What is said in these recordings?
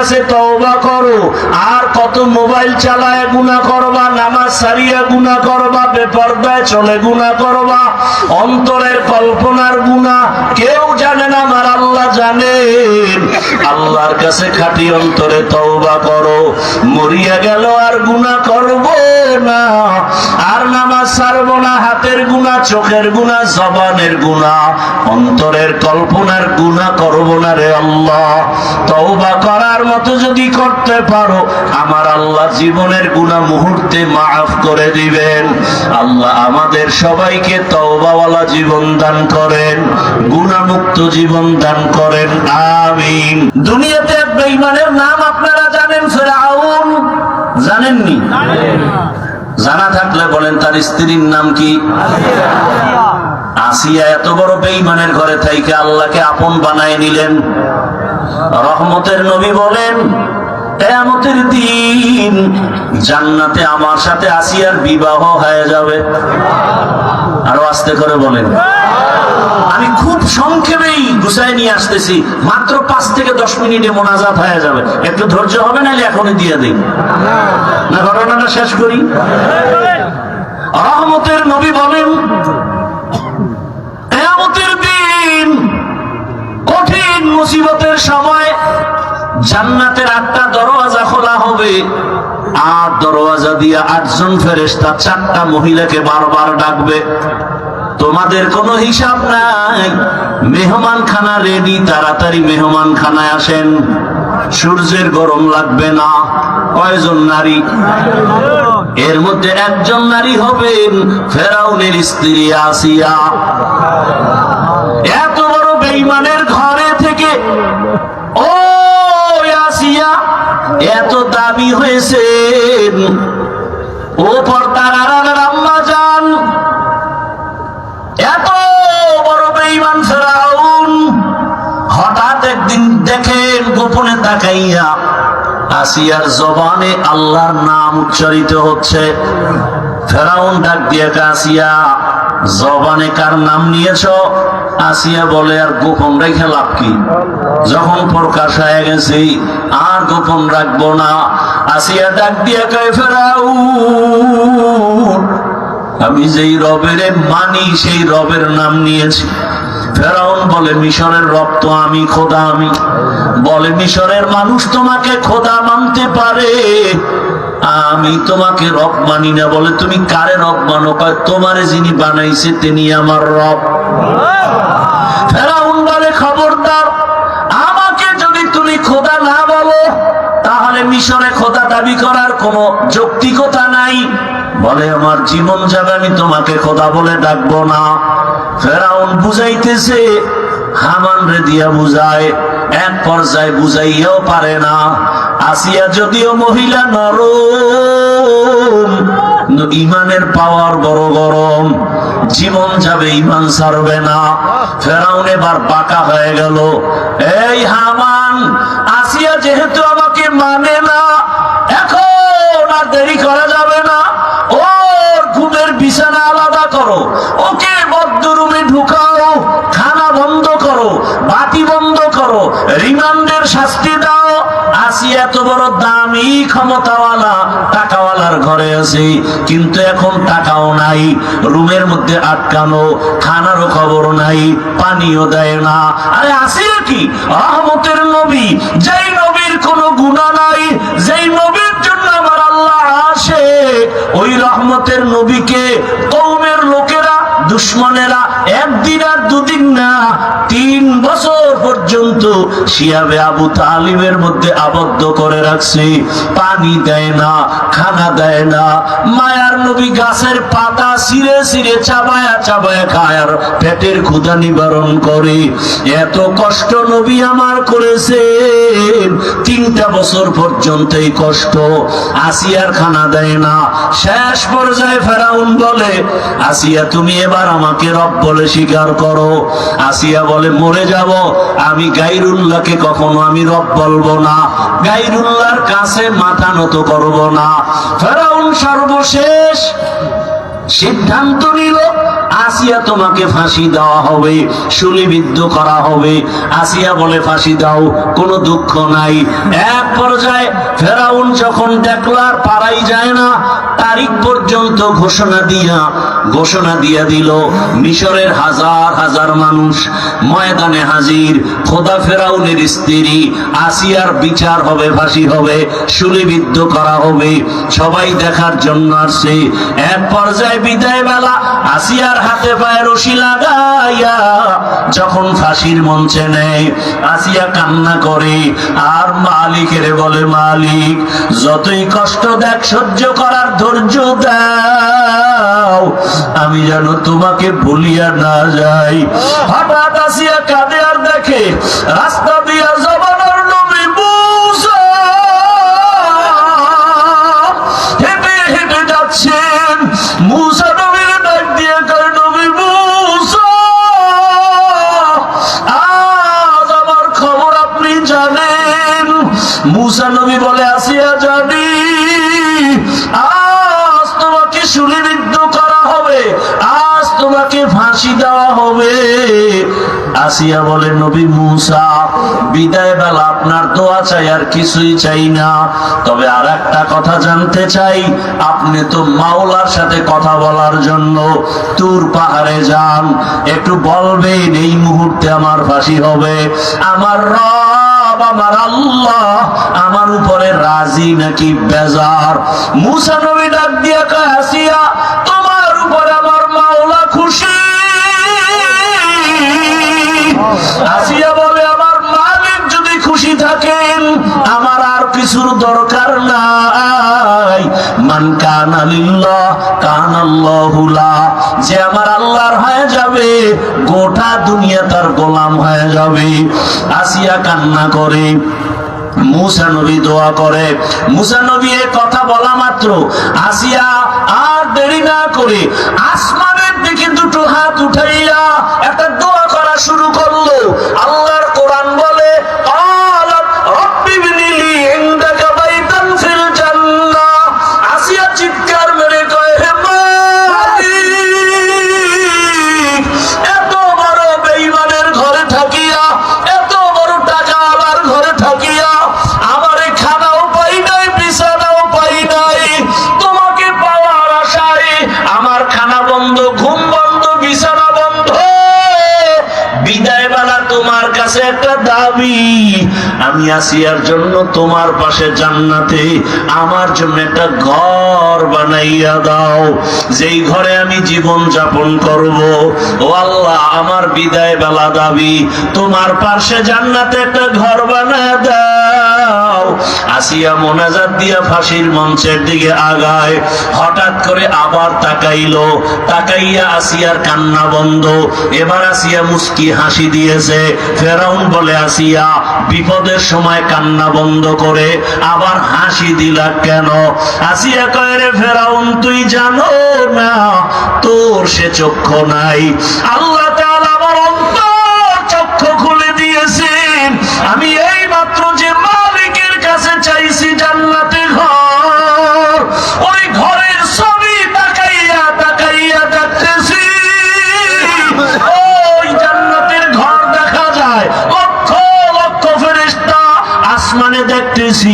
কাছে তওবা করো। আর কত মোবাইল চালায় গুনাহ করবা, নামাজ ছাড়িয়া গুনাহ করবা, বেপরদায় চলে গুনাহ করবা, অন্তরের কল্পনার গুনাহ কেউ জানে না, আমার আল্লাহ জানেন। আল্লাহর কাছে খাঁটি অন্তরে তওবা করো। মরিয়া গেল আর গুনাহ করব না, আর নামাজ ছাড়বো না, হাতের গুনাহ, চোখের গুনাহ, জবানের গুনাহ, অন্তরের কল্পনার গুনাহ করব না রে আল্লাহ। তওবা করার মতো যদি করতে পারো, আমার আল্লাহ জীবনের গুনাহ মুহূর্তে মাফ করে দিবেন। আল্লাহ আমাদের সবাইকে তওবাওয়ালা জীবন দান করেন, গুনাহমুক্ত জীবন দান করেন, আমিন। দুনিয়াতে এক বেঈমানের নাম আপনারা জানেন, ফিরআউন। জানেননি? জানা থাকলে বলেন তার স্ত্রীর নাম কি? আসিয়া। এত বড় বেঈমানের ঘরে থেকে আল্লাহকে আপন বানায় নিলেন। রহমতের নবী বলেন, কিয়ামতের দিন জান্নাতে আমার সাথে আসিয়ার বিবাহ হয়ে যাবে। আরো আস্তে করে বলেন। আমি খুব সংক্ষেপেই গুছাই নিয়ে আসতেছি, মাত্র 5 থেকে 10 মিনিটে মোনাজাত হয়ে যাবে। একটু ধৈর্য হবে, নাহলে এখনই দিয়ে দিই না। ঘটনাটা শেষ করি। রহমতের নবী বলেন, কিয়ামতের দিন কঠিন মুসিবতের সময় জান্নাতের 8টা দরওয়াজা খোলা হবে, আর দরওয়াজা দিয়ে 8 জন ফেরেশতা 4টা মহিলাকে বারবার ডাকবে, তোমাদের কোনো হিসাব নাই, মেহমান খানা রেডি, তাড়াতাড়ি মেহমান খানায় আসেন, সূর্যের গরম লাগবে না। কয়জন নারী? এর মধ্যে একজন নারী হবেন ফেরাউনের স্ত্রী আসিয়া। এত বড় বেঈমানের ঘরে থেকে ও আসিয়া এত দাবি হয়েছেন, ও পর্দার আড়ালের আম্মা জান, এত বড় বেঈমান ফেরাউন হঠাৎ একদিন দেখেন গোপনে তাকাইয়া আসিয়ার জবানে আল্লাহর নাম উচ্চারিত হচ্ছে। ফেরাউন ডাক দিয়ে, আসিয়া জবানে কার নাম নিয়েছো? আসিয়া বলে, আর গোপন রেখে লাভ কি, যখন প্রকাশ হয়ে গেছি আর গোপন রাখবো না। আসিয়া ডাক দিয়ে কয়, ফেরাউন আমি যেই রবের মানি সেই রবের নাম নিয়েছি। ফেরাউন বলে, মিশরের রব তো আমি, খোদা আমি। বলে, মিশরের মানুষ তোমাকে খোদা মানতে পারে, আমি তোমাকে রব মানি না। বলে, তুমি কারে রব মানো? কয়, তোমারে যিনি বানাইছে তিনি আমার রব। ফেরাউন বলে, খবরদার, আমাকে যদি তুমি খোদা না বলো তাহলে মিশরে খোদা দাবি করার কোনো যৌক্তিকতা নাই। বলে, আমার জীবন যাবে, আমি তোমাকে খোদা বলে ডাকবো না। ফেরাউন বুঝাইতেছে, হামান রে দিয়া বুঝায়, এক পর্যায়ে বুঝাইয়াও পারে না। আসিয়া যদিও মহিলা নরম, ইমানের পাওয়ার বড় গরম, জীবন যাবে, ইমান ছাড়বে না। ফেরাউন এবার বাঁকা হয়ে গেল। এই হামান, আসিয়া যেহেতু আমাকে মানে না, এখন আর দেরি করা যাবে না, ওর ঘুমের বিছানা আলাদা করো, ওকে বদ্ধরুমে ঢুকাও, খানা বন্ধ করো, বাতি বন্ধ করো, রিমান্ডের শাস্তি দাও। আসিয়া এত বড় দামি ক্ষমতাওয়ালা টাকাওয়ালার ঘরে আছে, কিন্তু এখন টাকাও নাই, রুমের মধ্যে আটকানো, খানারও খবর নাই, পানিও দেয় না। আরে আসিয়া কি রহমতের নবী, যেই নবীর কোনো গুনাহ নাই, যেই নবীর জন্য আমার আল্লাহ আসে, ওই রহমতের নবীকে কওমের লোকেরা, দুশমনেরা একদিন আর দুদিন না, 3 বছর পর্যন্ত শিয়াবে আবু তালিবের মধ্যে আবদ্ধ করে রাখছে। পানি দেয় না, খানা দেয় না। মায়ার নবী গাছের পাতা ছিঁড়ে ছিঁড়ে চাবায়া চাবায়া খায় আর পেটের ক্ষুধা নিবারণ করে। এত কষ্ট নবী আমার করেছেন, 3টা বছর পর্যন্ত এই কষ্ট। আসিয়ার খানা দেয় না। শেষ পর্যায়ে ফেরাউন বলে, আসিয়া তুমি এবার আমাকে রব বলে স্বীকার করো। আসিয়া বলে, মরে যাব, আমি গায়রুল্লাহকে কখনো আমি রব বলবো না, গায়রুল্লাহর কাছে মাথা নত করব না। ফেরাউন সর্বশেষ সিদ্ধান্ত নিল, আসিয়া তোমাকে ফাঁসি দেওয়া হবে, শুলিবিদ্ধ করা হবে। আসিয়া বলে ফাঁসি দাও, কোনো দুঃখ নাই। এক পর্যায়ে ফেরাউন যখন দেখলো আর পারাই যায় না, তারিখ পর্যন্ত ঘোষণা দিয়া দিল, মিশরের হাজার হাজার মানুষ ময়দানে হাজির। খোদা ফেরাউনের স্ত্রী আসিয়ার বিচার হবে, ফাঁসি হবে, শুলিবিদ্ধ করা হবে, সবাই দেখার জন্য আসছে। এক পর্যায়ে বিদায় বেলা আসিয়ার হাতে পায়ে রশি লাগাইয়া যখন ফাঁসির মঞ্চে নেয়, আসিয়া কান্না করে আর মালিকের বলে, মালিক যতই কষ্ট দেখ সহ্য করার ধৈর্য দাও, আমি যেন তোমাকে ভুলিয়া না যাই। হঠাৎ আসিয়া কাঁদে আর দেখে রাস্তা দিয়া জমানার নবী মূসা হেঁটে হেঁটে যাচ্ছেন। মূসা নবীর ডাক দিয়ে কয়, নবী মূসা, আজ আমার খবর আপনি জানেন? মূসা নবী বলে, আসিয়া জানি, আজ তোমাকে শুলিবিদ্ধ করা হবে, আজ তোমাকে ফাঁসি দেওয়া হবে। আসিয়া বলে, নবী মূসা, বিদায় বেলা আপনার দোয়া চাই, আর কিছুই চাই না। তবে আর একটা কথা জানতে চাই, আপনি তো মাওলার সাথে কথা বলার জন্য তুর পাহাড়ে যান, একটু বলবেন এই মুহূর্তে আমার ফাঁসি হবে, আমার রব আমার আল্লাহ আমার উপরে রাজি নাকি বেজার? মূসা নবী ডাক দিয়া কয়, আসিয়া তোমার উপরে আমার মাওলা খুশি। আসিয়া বলে, আমার মালিক যদি খুশি থাকেন আমার আর কিছুর দরকার নাই। মান কানা লিল্লাহ কানাল্লাহু লাহ, যে আমার আল্লাহর হয়ে যাবে গোটা দুনিয়া তার গোলাম হয়ে যাবে। আসিয়া কান্না করে, মূসা নবী দোয়া করে। মূসা নবী এই কথা বলা মাত্র আসিয়া আর দেরি না করে আসমানের দিকে দুটো হাত উঠাইয়া একটা দোয়া করা শুরু করলো। আল্লাহর কোরআন বলে, ক্বালাত রাব্বি ইবনি লি ইনদাকা বাইতান ফিল জান্নাহ। আসিয়া চিৎকার মেরে কয়, হে মালিক, এত বড় বেঈমানের ঘরে থাকিয়া, এত বড় টাকাওয়ালার ঘরে থাকিয়া আমার খানাও পাই নাই, বিছানাও পাই নাই, তোমাকে পাওয়ার আশায় আমার খানা বন্ধ, ঘুম বন্ধ, বিছানা বন্ধ। বিদায় বেলা তোমার কাছে একটা দাবি, আমি আসিয়ার জন্য তোমার পাশে জান্নাতে আমার জন্য একটা ঘর বানাইয়া দাও, যেই ঘরে আমি জীবন যাপন করব। ও আল্লাহ, আমার বিদায় বেলা দাবি তোমার পাশে জান্নাতে একটা ঘর বানায় দাও। আসিয়া মোনাজাত দিয়া ফাঁসির মঞ্চের দিকে আগায়। হঠাৎ করে আবার তাকাইলো, তাকাইয়া আসিয়ার কান্না বন্ধ। এবার আসিয়া মুস্কি হাসি দিয়েছে। ফেরাউন বলে, আসিয়া বিপদের সময় কান্না বন্ধ করে আবার হাসি দিলা কেন? আসিয়া কয়, রে ফেরাউন, তুই জানো না তোর সে চক্ষু নাই? আল্লাহ তাআলা আমার অন্তর চক্ষু খুলে দিয়েছেন। আমি এই মাত্র যে মালিকের কাছে চাইছি জান্নাতে ঘর, ওই ঘরের ছবি তাকাইয়া তাকাইয়া দেখতেছি ওই জান্নাতের ঘর দেখা যায়, লক্ষ লক্ষ ফেরেশতা আসমানে দেখতেছি।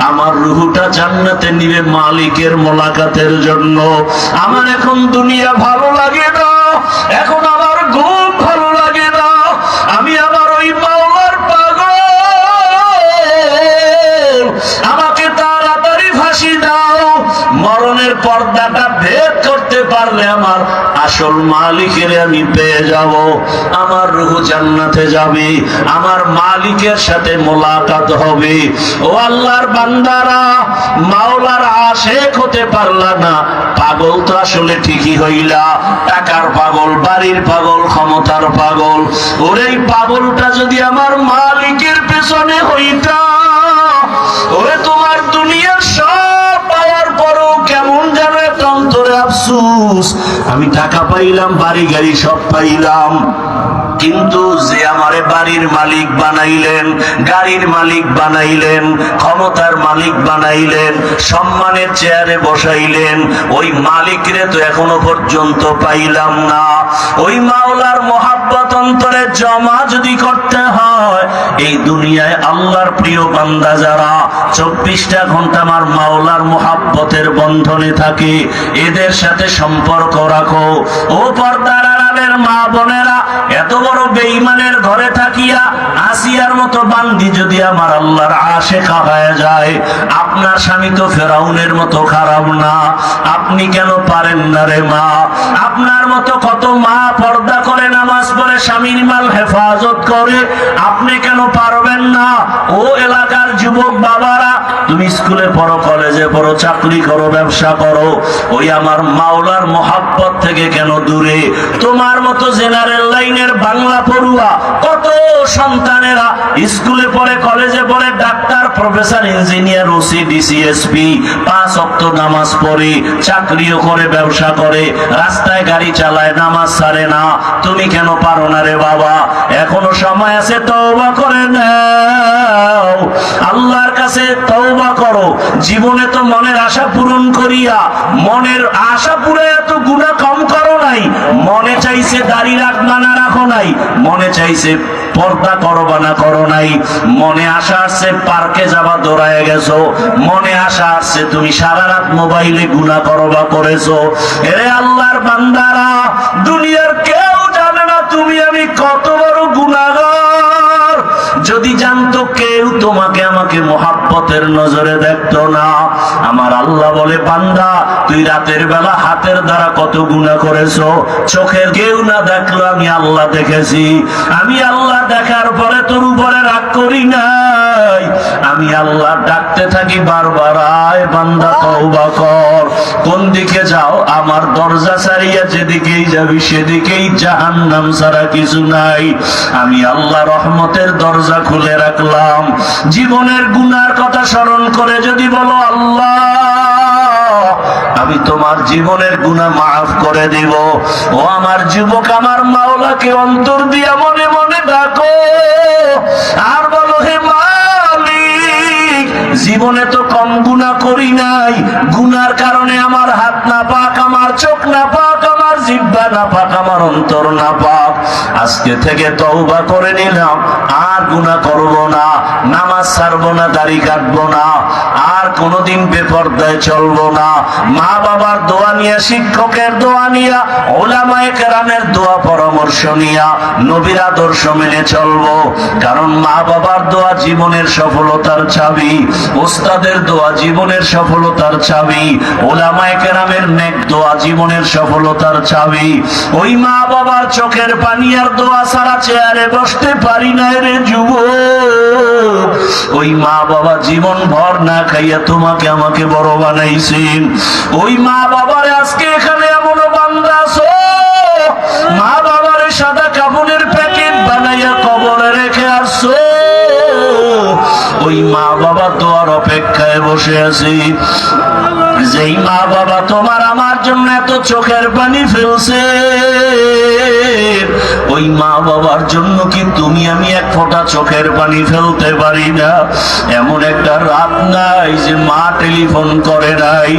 আমার রূহটা জান্নাতে নিবে মালিকের মোলাকাতের জন্য। আমার এখন দুনিয়া ভালো লাগে না, এখন আমার ঘুম ভালো লাগে না, আমি আবার ওই মাওলার পাগল। আমাকে তাড়াতাড়ি ফাঁসি দাও, মরণের পর্দাটা ভেদ করতে পারলে আমার আসল মালিকের আমি পেয়ে যাব, আমার রূহ জান্নাতে যাবে, আমার মালিকের সাথে মোলাকাত হবে। ও আল্লাহর বান্দারা, মাওলার আশিক হতে পারলা না, পাগল তো আসলে ঠিকই হইলা, টাকার পাগল, বাড়ির পাগল, ক্ষমতার পাগল। ওরে পাগলটা যদি আমার মালিকের পেছনে হইতা, ওরে তোমার দুনিয়ার সব পাওয়ার পরও কেমন যেন একটা অন্তরে আফসোস, আমি টাকা পাইলাম, বাড়ি গাড়ি সব পাইলাম, কিন্তু যে আমারে বাড়ির মালিক বানাইলেন, গাড়ির মালিক বানাইলেন, ক্ষমতার মালিক বানাইলেন, সম্মানের চেয়ারে বসাইলেন, ওই মালিকরে তো এখনো পর্যন্ত পাইলাম না। ওই মাওলার মোহাব্বত অন্তরে জমা যদি করতে হয়, এই দুনিয়ায় আল্লাহর প্রিয় বান্দা যারা 24টা ঘন্টা আমার মাওলার মোহাব্বতের বন্ধনে থাকে, এদের সাথে সম্পর্ক রাখো। ও পর্দার আড়ালের মা বোনেরা, এত বড় বেঈমানের ঘরে থাকিয়া আসিয়ার মতো বান্দি যদি আমার আল্লাহর আশিকা হয়ে যায়, আপনার স্বামী তো ফেরাউনের মতো খারাপ না, আপনি কেন পারেন না রে মা? আপনার মতো কত মা পর্দা করে নামাজ পড়ে স্বামীর মাল হেফাজত করে, আপনি কেন পারবেন না? ও এলাকার যুবক বাবারা, তুমি স্কুলে পড়ো, কলেজে পড়ো, চাকরি করো, ব্যবসা করো, ওই আমার মাওলার মোহাব্বত থেকে কেন দূরে? তোমার মতো জেনারেল লাইনের বাংলা পড়ুয়া কত সন্তানেরা স্কুলে পড়ে, কলেজে পড়ে, doctor, professor, engineer, OC, DC, SP, 5 ওয়াক্ত নামাজ পড়ে, চাকরিও করে, ব্যবসা করে, রাস্তায় গাড়ি চালায়, নামাজ ছাড়ে না। তুমি কেন পারো না রে বাবা? এখনো সময় আছে, তওবা করে নাও, আল্লাহর কাছে তওবা করো। জীবনে তো মনের আশা পূরণ করিয়া, মনের আশা পুরে এত গুনাহ কম করো নাই। মনে চাইছে দাড়ি রাখবা না রাখো নাই, মনে চাইছে পর্দা করো বা না করো নাই, মনে আশা আসছে পার্কে যাবা দৌড়ায় গেছো, মনে আশা আসছে তুমি সারা রাত মোবাইলে গুনাহ করো বা করেছো। এরে আল্লাহর বান্দারা, দুনিয়ার কেউ জানে না তুমি আমি কত বড় গুনাহগার। যদি জানতো কেউ, তোমাকে আমাকে মোহাব্বতের নজরে দেখতো না। আমার আল্লাহ বলে, বান্দা তুই রাতের বেলা হাতের দ্বারা কত গুনাহ করেছো, চোখের কেউ না দেখলো, আমি আল্লাহ দেখেছি। আমি আল্লাহ দেখার পরে তোর উপরে রাগ করি নাই, আমি আল্লাহ ডাকতে থাকি বারবার, আয় বান্দা তওবা কর। কোন দিকে যাও? আমার দরজা ছাড়িয়া যেদিকেই যাবি সেদিকেই জাহান্নাম ছাড়া কিছু নাই। আমি আল্লাহ রহমতের দরজা খুলে রাখলাম। জীবনের গুনার কথা স্মরণ করে যদি বলো, আল্লাহ আমি তোমার জীবনের গুনাহ মাফ করে দিব। ও আমার যুবক, আমার মাওলাকে অন্তর দিয়া মনে মনে ডাকো আর বলো, হে মালিক, জীবনে তো কম গুনাহ করি নাই, গুনার কারণে আমার হাত না পাক, আমার চোখ না পাক, আমার জিহ্বা না পাক, আমার অন্তর না পাক। আজকে থেকে তওবা করে নিলাম, আর গুনাহ করব না, নামাজ ছাড়বো না, দাড়ি কাটবো না, আর কোনোদিন বেপরদায় চলবো না। মা বাবার দোয়া নিয়ে, শিক্ষকের দোয়া নিয়া, ওলামায়ে কেরামের দোয়া পরামর্শ নিয়া, নবীর আদর্শ মেনে চলবো। কারণ মা বাবার দোয়া জীবনের সফলতার চাবি, ওস্তাদের দোয়া জীবনের সফলতার চাবি, ওলামায়ে কেরামের নেক দোয়া জীবনের সফলতার চাবি। ওই মা বাবার চোখের পানি আর দোয়া ছাড়া চেয়ারে বসতে পারি না রে যুবক। ওই মা বাবা জীবন ভর না খাইয়া তোমাকে আমাকে বড় বানাইছেন। ওই মা বাবার আজকে এখানে এমন বান্দা আছো, মা বাবার সাদা কাপড়ের প্যাকেট বানাইয়া কবরে রেখে আসছো। ওই মা বাবা দোয়ার অপেক্ষায় বসে আছি। যেই মা বাবা তোমার আমার জন্য এত চোখের পানি ফেলছে, ওই মা বাবার জন্য কি তুমি আমি এক ফোঁটা চোখের পানি ফেলতে পারি না? এমন একটা রাত নাই যে মা টেলিফোন করে নাই,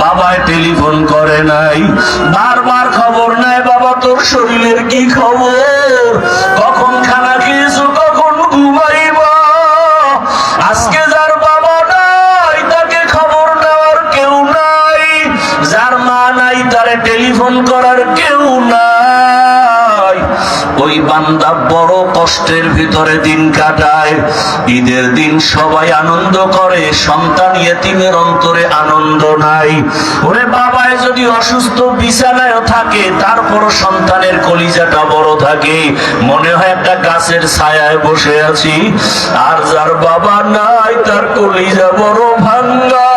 বাবায় টেলিফোন করে নাই, বারবার খবর নেয়, বাবা তোর শরীরের কি খবর, কখন খানা খেয়েছো, কখন ঘুমাইবা। আজকে যার বাবা নাই তাকে খবর নেওয়ার কেউ নাই, যার মা নাই তারে টেলিফোন করার কেউ নাই। ওই বান্দা বড় কষ্টের ভিতরে দিন কাটায়। ঈদের দিন সবাই আনন্দ করে, সন্তান ইয়েতিমের অন্তরে আনন্দ নাই। ওরে বাবায় যদি অসুস্থ বিছানায় থাকে, তারপরও সন্তানের কলিজাটা বড় থাকে, মনে হয় একটা গাছের ছায়ায় বসে আছি। আর যার বাবা নাই তার কলিজা বড় ভাঙ্গা।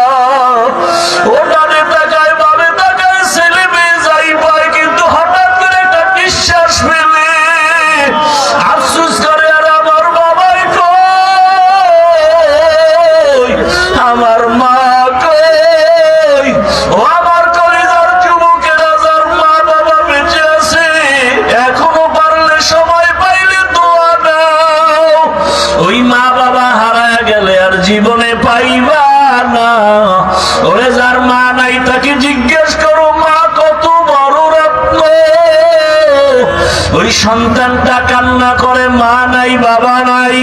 ওটা তাকায়, বাবে তাকায়, ছেলে মেয়ে যাই পায়, কিন্তু হঠাৎ করে একটা নিঃশ্বাস ফেলে আফসোস করে, আর আমার বাবাই কই, আমার মা কই। ও আমার কলিজার যুবকেরা, যার মা বাবা বেঁচে আছে, এখনো পারলে সময় পাই জীবনে পাইবা না। ওরে যার মা নাই তাকে জিজ্ঞেস করো মা কত বড় রত্ন। ওই সন্তানটা কান্না করে মা নাই বাবা নাই।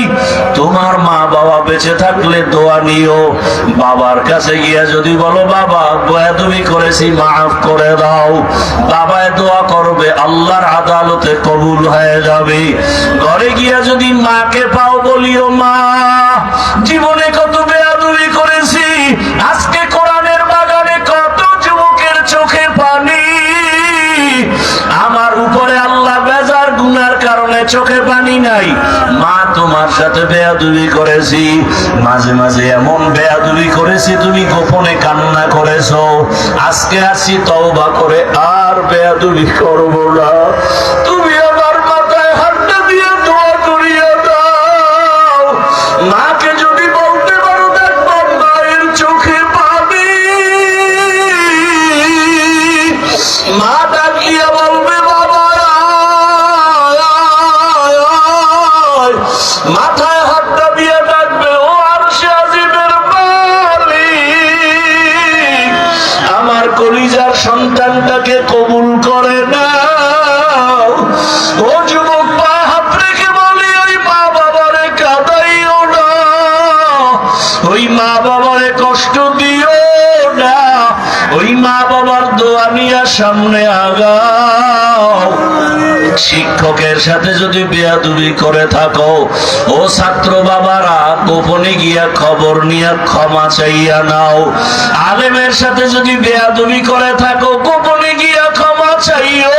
তোমার মা বাবা বেঁচে থাকলে দোয়া নিও। বাবার কাছে গিয়া যদি বলো বাবা বেয়াদবি করেছি মাফ করে দাও, বাবায় দোয়া করবে, আল্লাহর আদালতে কবুল হয়ে যাবে। ঘরে গিয়া যদি মাকে পাও বলিও মা জীবনে কত বেয়াদবি করেছি, আজকে কোরআনের বাগানে কত যুবকের চোখে পানি, আমার উপরে আল্লাহ বেজার গুনার কারণে চোখে পানি নাই। মা তোমার সাথে বেয়াদবি করেছি, মাঝে মাঝে এমন বেয়াদবি করেছি তুমি গোপনে কান্না করেছো, আজকে আসি তওবা করে আর বেয়াদবি করবো না। তুমি আমার মাথায় হাতটা দিয়ে দোয়া করিয়ে দাও। মাকে যদি বলতে পারো দেখবো মায়ের চোখে পানি, মা ডাকিয়া বলবে বাবা মাথায় হাতটা দিয়ে ডাকবে ও আরশে আজিমের মালিক, আমার কলিজার সন্তানটাকে কবুল করে নাও। ও যুবক পায়ে হাত রেখে বলি ওই মা বাবারে কাঁদাইও না, ওই মা বাবারে কষ্ট দিও না, ওই মা বাবার দোয়া নিয়ে সামনে আগাও। শিক্ষকের সাথে যদি বেয়াদবি করে থাকো, ও ছাত্র বাবারা গোপনে গিয়া খবর নিয়ে ক্ষমা চাইয়া নাও। আলেমের সাথে যদি বেয়াদবি করে থাকো, গোপনে গিয়া ক্ষমা চাইও।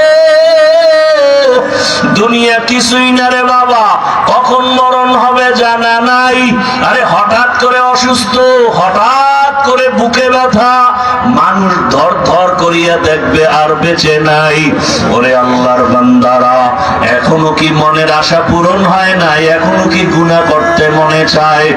দুনিয়া কিছুই না রে বাবা, কখন মরণ হবে জানা নাই। আরে হঠাৎ করে অসুস্থ, হঠাৎ করে বুকে ব্যথা, মানুষ ধর ধর করিয়া দেখবে আর বেঁচে নাই। ওরে আল্লাহর বান্দারা, এখনো কি মনের আশা পূরণ হয় নাই? এখনো কি গুনাহ করতে মনে চায়?